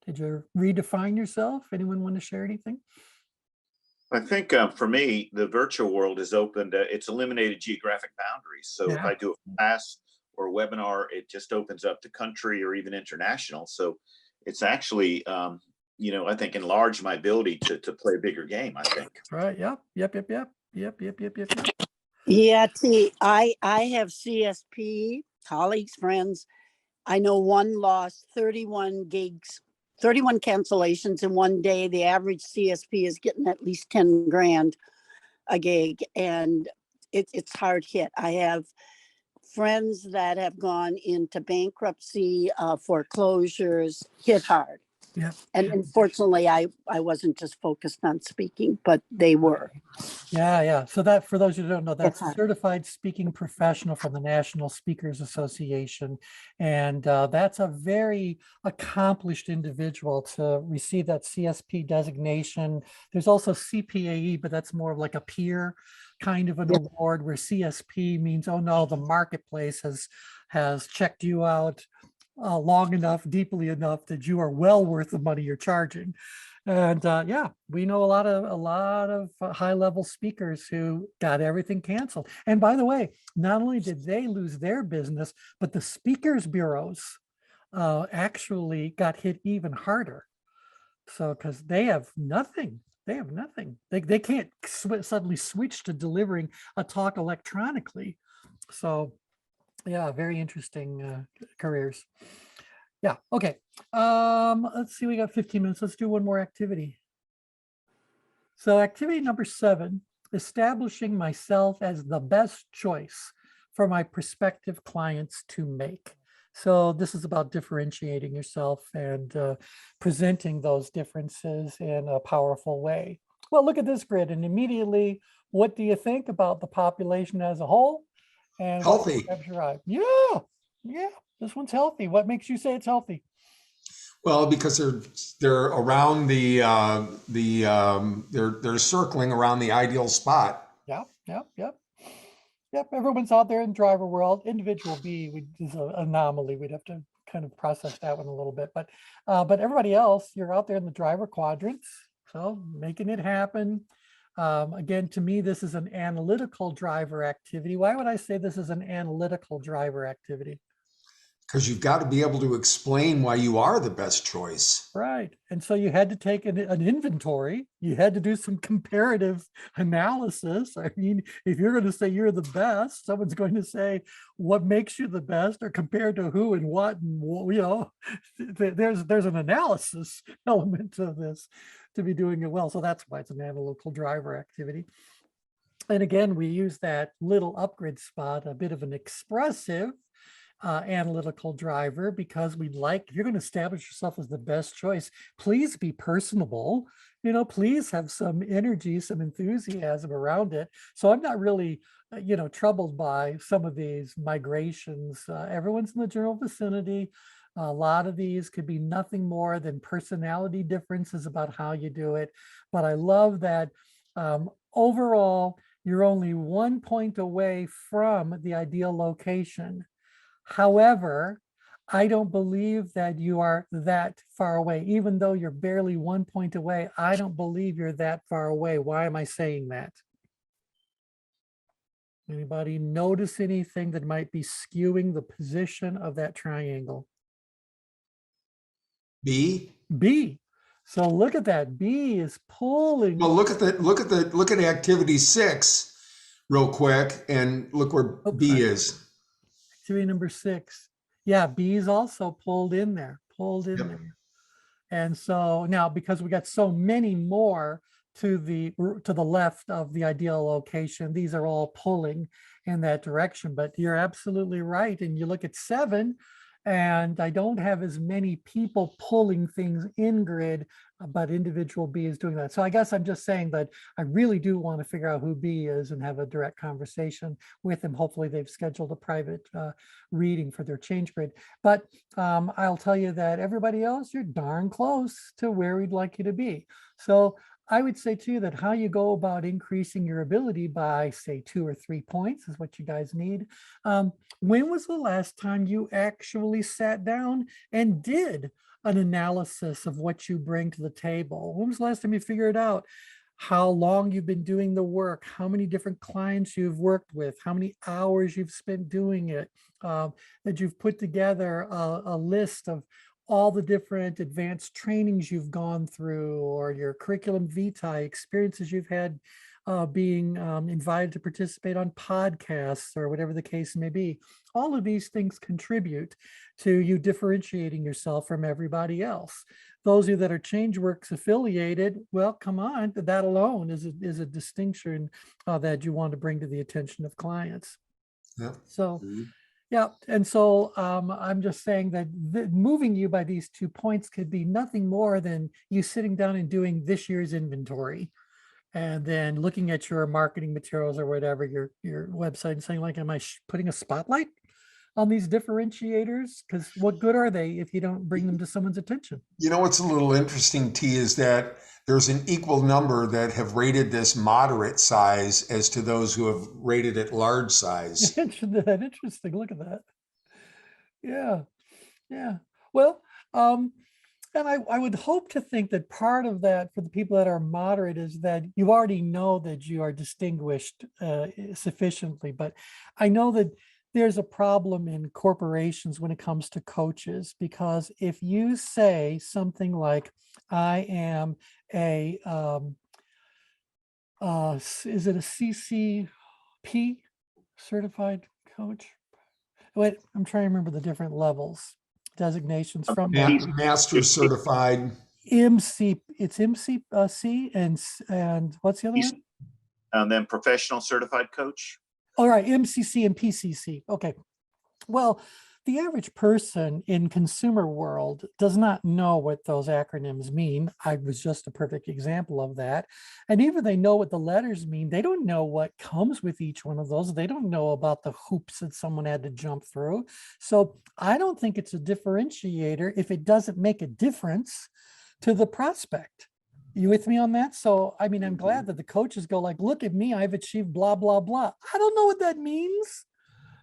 A: Did you redefine yourself? Anyone want to share anything?
C: I think for me, the virtual world has opened, it's eliminated geographic boundaries. So if
A: Yeah.
C: I do a class or a webinar, it just opens up the country or even international. So it's actually, I think enlarged my ability to play a bigger game, I think.
A: Right. Yep. Yep. Yep.
G: Yeah, T, I have CSP colleagues, friends. I know one lost 31 gigs, 31 cancellations in one day. The average CSP is getting at least 10 grand a gig, and it's hard hit. I have friends that have gone into bankruptcy, foreclosures, hit hard.
A: Yeah.
G: And unfortunately, I wasn't just focused on speaking, but they were.
A: Yeah. So that, for those who don't know, that's a
G: hard.
A: certified speaking professional from the National Speakers Association. And that's a very accomplished individual to receive that CSP designation. There's also CPAE, but that's more of like a peer kind of an award, where CSP means, oh no, the marketplace has checked you out long enough, deeply enough that you are well worth the money you're charging. And yeah, we know a lot of high level speakers who got everything canceled. And by the way, not only did they lose their business, but the speakers bureaus actually got hit even harder. So because they have nothing. They can't suddenly switch to delivering a talk electronically. So yeah, very interesting careers. Yeah. Okay. Let's see. We got 15 minutes. Let's do one more activity. So activity number 7, establishing myself as the best choice for my prospective clients to make. So this is about differentiating yourself and presenting those differences in a powerful way. Well, look at this grid, and immediately, what do you think about the population as a whole? And
B: Healthy.
A: Yeah, this one's healthy. What makes you say it's healthy?
B: Well, because they're around they're circling around the ideal spot.
A: Yep. Everyone's out there in driver world. Individual B is an anomaly. We'd have to kind of process that one a little bit, but everybody else, you're out there in the driver quadrants, so making it happen. Again, to me, this is an analytical driver activity. Why would I say this is an analytical driver activity?
B: Because you've got to be able to explain why you are the best choice.
A: Right. And so you had to take an inventory. You had to do some comparative analysis. I mean, if you're going to say you're the best, someone's going to say what makes you the best, or compared to who and what, and there's an analysis element to this. to be doing it well. So that's why it's an analytical driver activity. And again, we use that little upgrade spot, a bit of an expressive analytical driver, because we'd like, if you're going to establish yourself as the best choice, please be personable, please have some energy, some enthusiasm around it. So I'm not really, troubled by some of these migrations. Everyone's in the general vicinity. A lot of these could be nothing more than personality differences about how you do it. But I love that overall, you're only 1 point away from the ideal location. However, I don't believe that you are that far away. Even though you're barely 1 point away, I don't believe you're that far away. Why am I saying that? Anybody notice anything that might be skewing the position of that triangle?
B: B.
A: B. So look at that. B is pulling.
B: Well, look at activity 6 real quick, and look where B is.
A: Activity number 6. Yeah, B is also pulled in there. There. And so now, because we got so many more to the left of the ideal location, these are all pulling in that direction. But you're absolutely right. And you look at 7, and I don't have as many people pulling things in grid, but individual B is doing that. So I guess I'm just saying that I really do want to figure out who B is and have a direct conversation with them. Hopefully they've scheduled a private reading for their change grid. But I'll tell you that everybody else, you're darn close to where we'd like you to be. So I would say too that how you go about increasing your ability by, say, 2 or 3 points is what you guys need. When was the last time you actually sat down and did an analysis of what you bring to the table? When was the last time you figured out how long you've been doing the work, how many different clients you've worked with, how many hours you've spent doing it, that you've put together a list of all the different advanced trainings you've gone through, or your curriculum vitae experiences you've had being invited to participate on podcasts or whatever the case may be. All of these things contribute to you differentiating yourself from everybody else. Those of you that are ChangeWorks affiliated, well, come on, that alone is a distinction that you want to bring to the attention of clients.
B: Yeah.
A: So, yeah, and so I'm just saying that moving you by these 2 points could be nothing more than you sitting down and doing this year's inventory, and then looking at your marketing materials or whatever, your website, and saying, like, am I putting a spotlight on these differentiators? Because what good are they if you don't bring them to someone's attention?
B: What's a little interesting, T, is that there's an equal number that have rated this moderate size as to those who have rated it large size.
A: Interesting. Look at that. Yeah. Well, and I would hope to think that part of that for the people that are moderate is that you already know that you are distinguished sufficiently. But I know that there's a problem in corporations when it comes to coaches, because if you say something like, I am a, is it a CCP certified coach? Wait, I'm trying to remember the different levels, designations from
B: Master certified.
A: MC, it's MCC and what's the other one?
C: And then professional certified coach.
A: All right, MCC and PCC. Okay. Well, the average person in consumer world does not know what those acronyms mean. I was just a perfect example of that. And even they know what the letters mean, they don't know what comes with each one of those. They don't know about the hoops that someone had to jump through. So I don't think it's a differentiator if it doesn't make a difference to the prospect. You with me on that? So, I mean, I'm glad that the coaches go like, look at me, I've achieved blah, blah, blah. I don't know what that means.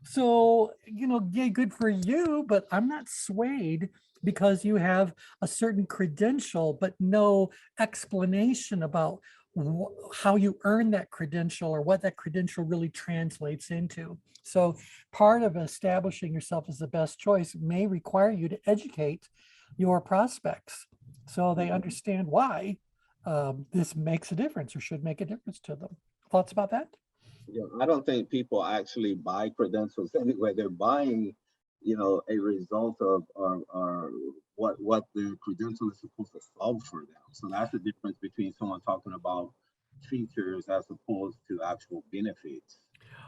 A: So, yeah, good for you, but I'm not swayed because you have a certain credential, but no explanation about how you earn that credential or what that credential really translates into. So part of establishing yourself as the best choice may require you to educate your prospects so they understand why this makes a difference or should make a difference to them. Thoughts about that?
D: Yeah, I don't think people actually buy credentials anyway. They're buying a result of or what the credential is supposed to solve for them. So that's the difference between someone talking about features as opposed to actual benefits.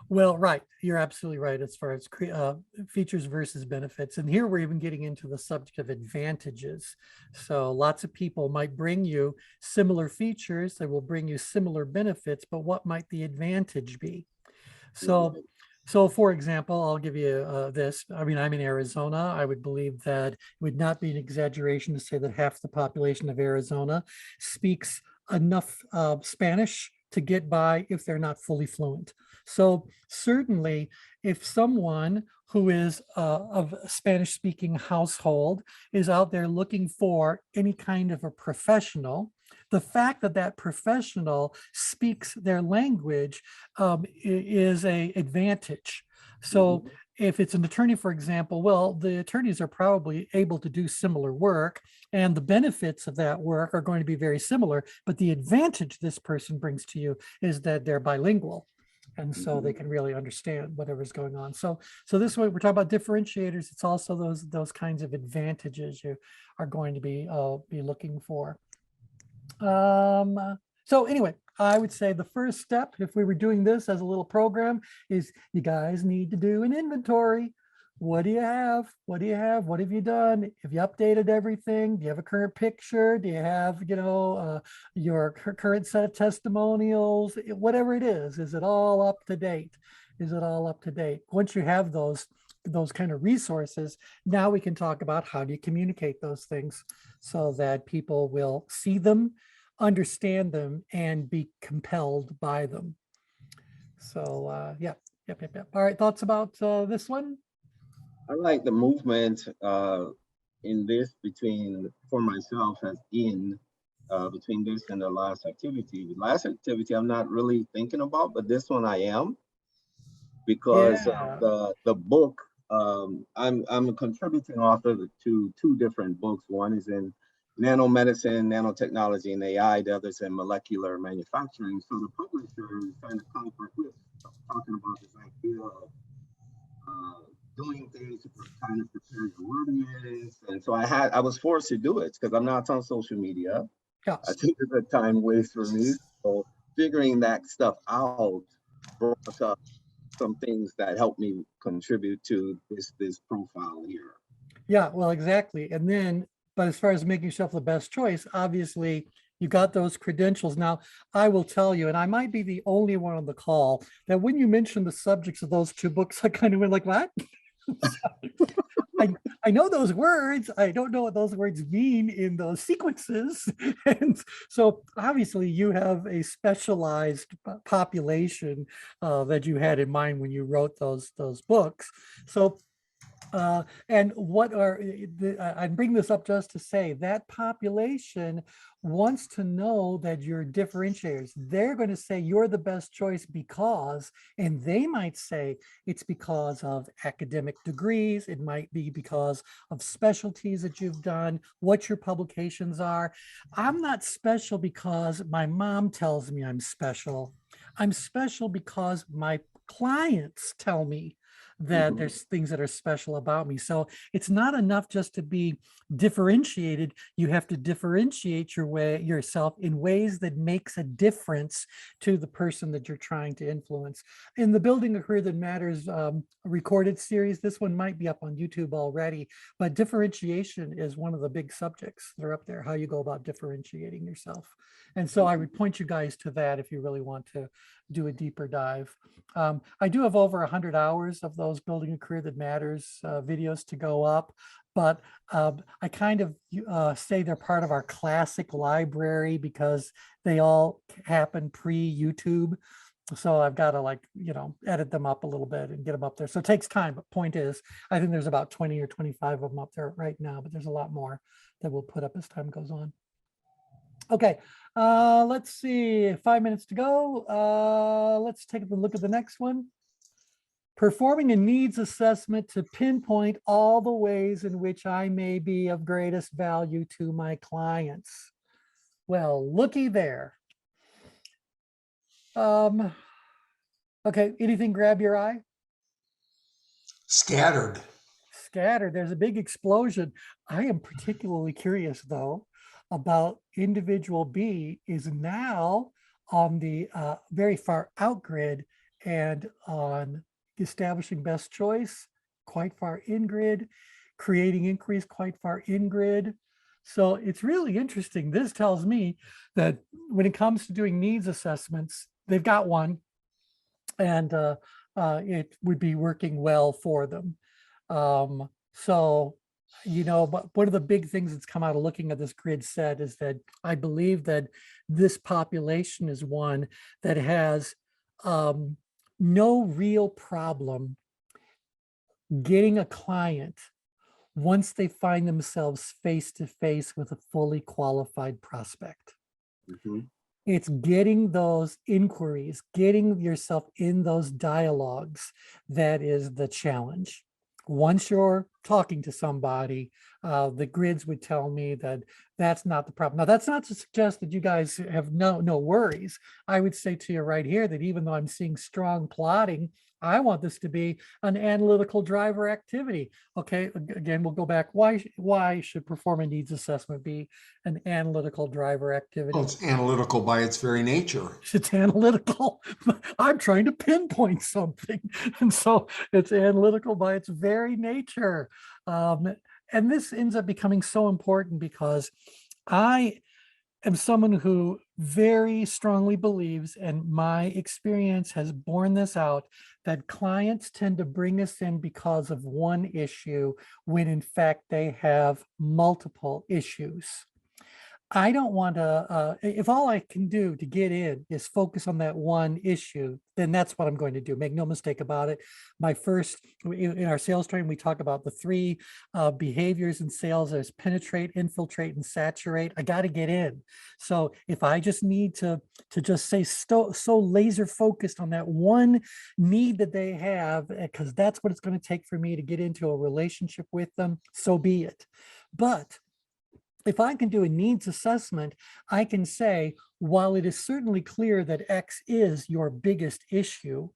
A: Well, right. You're absolutely right as far as features versus benefits. And here we're even getting into the subject of advantages. So lots of people might bring you similar features. They will bring you similar benefits, but what might the advantage be? So,
D: Right.
A: so for example, I'll give you this. I mean, I'm in Arizona. I would believe that it would not be an exaggeration to say that half the population of Arizona speaks enough Spanish to get by if they're not fully fluent. So certainly, if someone who is of a Spanish speaking household is out there looking for any kind of a professional, the fact that that professional speaks their language is a advantage. So if it's an attorney, for example, well, the attorneys are probably able to do similar work and the benefits of that work are going to be very similar, but the advantage this person brings to you is that they're bilingual. And so they can really understand whatever's going on. So this way we're talking about differentiators. It's also those kinds of advantages you are going to be looking for. So anyway, I would say the first step, if we were doing this as a little program, is you guys need to do an inventory. What do you have? What do you have? What have you done? Have you updated everything? Do you have a current picture? Do you have, your current set of testimonials? Whatever it is it all up to date? Is it all up to date? Once you have those kind of resources, now we can talk about how do you communicate those things so that people will see them, understand them, and be compelled by them. So yep. All right, thoughts about this one?
D: I like the movement in this for myself as between this and the last activity. The last activity I'm not really thinking about, but this one I am, because of the book. I'm a contributing author to two different books. One is in nanomedicine, nanotechnology, and AI. The other is in molecular manufacturing. So the publisher is trying to come up with talking about this idea of doing things to kind of prepare your audience. And so I was forced to do it because I'm not on social media.
A: Yeah.
D: I think it's a time waste for me. So figuring that stuff out brought up some things that helped me contribute to this profile here.
A: Yeah, well, exactly. And then, but as far as making yourself the best choice, obviously you got those credentials. Now, I will tell you, and I might be the only one on the call, that when you mentioned the subjects of those two books, I kind of went like, what? I know those words. I don't know what those words mean in those sequences. And so obviously you have a specialized population that you had in mind when you wrote those books. So and what are I bring this up just to say that population wants to know that you're differentiators. They're going to say you're the best choice because, and they might say it's because of academic degrees. It might be because of specialties that you've done, what your publications are. I'm not special because my mom tells me I'm special. I'm special because my clients tell me that there's things that are special about me. So it's not enough just to be differentiated. You have to differentiate yourself in ways that makes a difference to the person that you're trying to influence. In the Building a Career That Matters recorded series, this one might be up on YouTube already, but differentiation is one of the big subjects that are up there, how you go about differentiating yourself. And so I would point you guys to that if you really want to do a deeper dive. I do have over 100 hours of those Building a Career That Matters videos to go up, but I kind of say they're part of our classic library because they all happen pre-YouTube. So I've got to edit them up a little bit and get them up there. So it takes time, but point is, I think there's about 20 or 25 of them up there right now, but there's a lot more that we'll put up as time goes on. Okay, let's see, 5 minutes to go. Let's take a look at the next one. Performing a needs assessment to pinpoint all the ways in which I may be of greatest value to my clients. Well, looky there. Okay, anything grab your eye?
B: Scattered.
A: scattered. There's a big explosion. I am particularly curious, though, about individual B is now on the very far out grid and on establishing best choice, quite far in grid, creating inquiries, quite far in grid. So it's really interesting. This tells me that when it comes to doing needs assessments, they've got one, and it would be working well for them. So, but one of the big things that's come out of looking at this grid set is that I believe that this population is one that has no real problem getting a client once they find themselves face to face with a fully qualified prospect.
D: Mhm.
A: It's getting those inquiries, getting yourself in those dialogues that is the challenge. Once you're talking to somebody, the grids would tell me that that's not the problem. Now, that's not to suggest that you guys have no worries. I would say to you right here that even though I'm seeing strong plotting, I want this to be an analytical driver activity. Okay, again, we'll go back. Why should perform a needs assessment be an analytical driver activity?
B: Well, it's analytical by its very nature.
A: It's analytical. I'm trying to pinpoint something. And so it's analytical by its very nature. And this ends up becoming so important because I am someone who very strongly believes, and my experience has borne this out, that clients tend to bring us in because of one issue when in fact they have multiple issues. I don't want to, if all I can do to get in is focus on that one issue, then that's what I'm going to do. Make no mistake about it. In our sales training, we talk about the three behaviors in sales. There's penetrate, infiltrate, and saturate. I got to get in. So if I just need to just say so laser focused on that one need that they have, because that's what it's going to take for me to get into a relationship with them, so be it. But if I can do a needs assessment, I can say, while it is certainly clear that X is your biggest issue,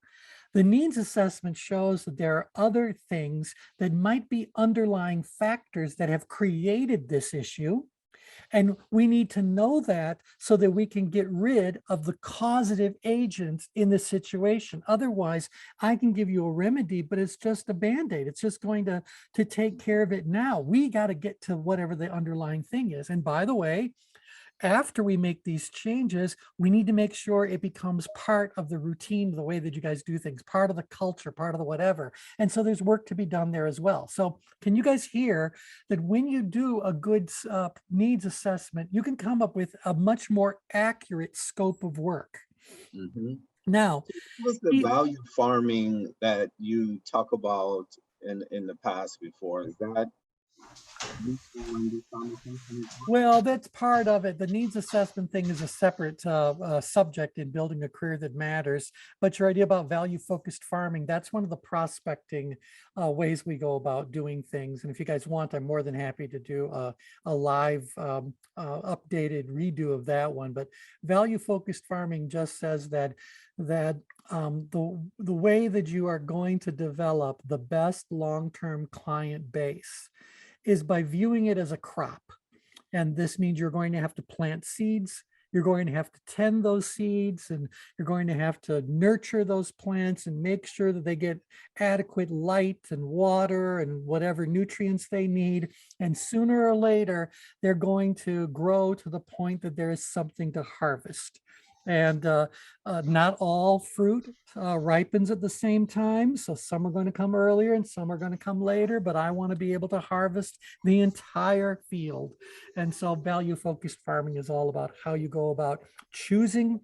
A: the needs assessment shows that there are other things that might be underlying factors that have created this issue. And we need to know that so that we can get rid of the causative agents in the situation. Otherwise, I can give you a remedy, but it's just a Band-Aid. It's just going to take care of it now. We got to get to whatever the underlying thing is. And by the way, after we make these changes, we need to make sure it becomes part of the routine, the way that you guys do things, part of the culture, part of the whatever. And so there's work to be done there as well. So can you guys hear that when you do a good needs assessment, you can come up with a much more accurate scope of work?
D: Mhm.
A: Now,
D: What was the value farming that you talk about in the past before? Is that useful in this conversation as well?
A: well, that's part of it. The needs assessment thing is a separate subject in building a career that matters. But your idea about value-focused farming, that's one of the prospecting ways we go about doing things. And if you guys want, I'm more than happy to do a live updated redo of that one. But value-focused farming just says that the way that you are going to develop the best long-term client base is by viewing it as a crop. And this means you're going to have to plant seeds. You're going to have to tend those seeds, and you're going to have to nurture those plants and make sure that they get adequate light and water and whatever nutrients they need. And sooner or later, they're going to grow to the point that there is something to harvest. And not all fruit ripens at the same time. So some are going to come earlier and some are going to come later, but I want to be able to harvest the entire field. And so value-focused farming is all about how you go about choosing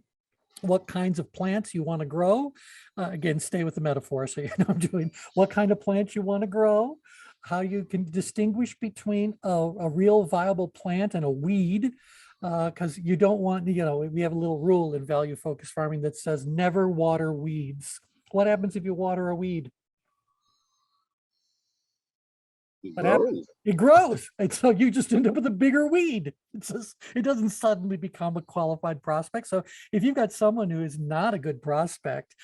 A: what kinds of plants you want to grow. Again, stay with the metaphor. So you know I'm doing what kind of plants you want to grow, how you can distinguish between a real viable plant and a weed. Because you don't want, we have a little rule in value-focused farming that says never water weeds. What happens if you water a weed?
D: It
A: What happens?
D: grows.
A: It grows. And so you just end up with a bigger weed. It doesn't suddenly become a qualified prospect. So if you've got someone who is not a good prospect,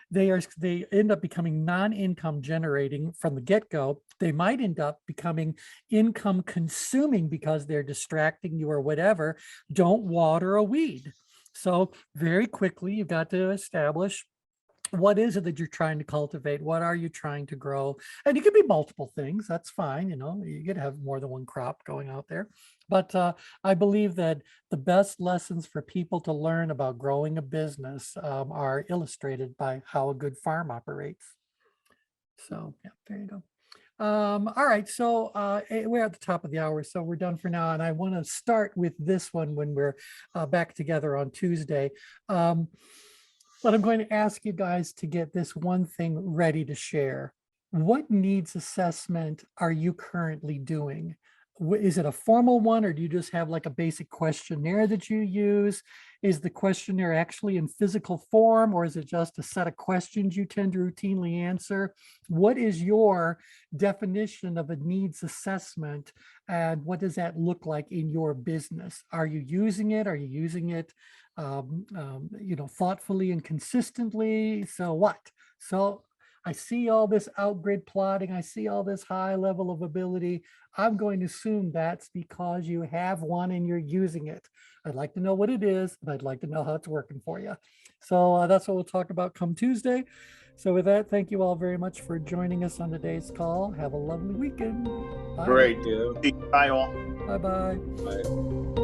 A: they end up becoming non-income generating from the get-go. They might end up becoming income consuming because they're distracting you or whatever. Don't water a weed. So very quickly, you've got to establish what is it that you're trying to cultivate? What are you trying to grow? And it could be multiple things. That's fine. You could have more than one crop going out there. But I believe that the best lessons for people to learn about growing a business are illustrated by how a good farm operates. So yeah, there you go. All right, so we're at the top of the hour, so we're done for now. And I want to start with this one when we're back together on Tuesday. But I'm going to ask you guys to get this one thing ready to share. What needs assessment are you currently doing? Is it a formal one, or do you just have like a basic questionnaire that you use? Is the questionnaire actually in physical form, or is it just a set of questions you tend to routinely answer? What is your definition of a needs assessment, and what does that look like in your business? Are you using it? Are you using it thoughtfully and consistently? So what? So I see all this outgrid plotting. I see all this high level of ability. I'm going to assume that's because you have one and you're using it. I'd like to know what it is, and I'd like to know how it's working for you. So that's what we'll talk about come Tuesday. So with that, thank you all very much for joining us on today's call. Have a lovely weekend. Bye.
C: Great. Bye all.
A: Bye-bye.
D: Right?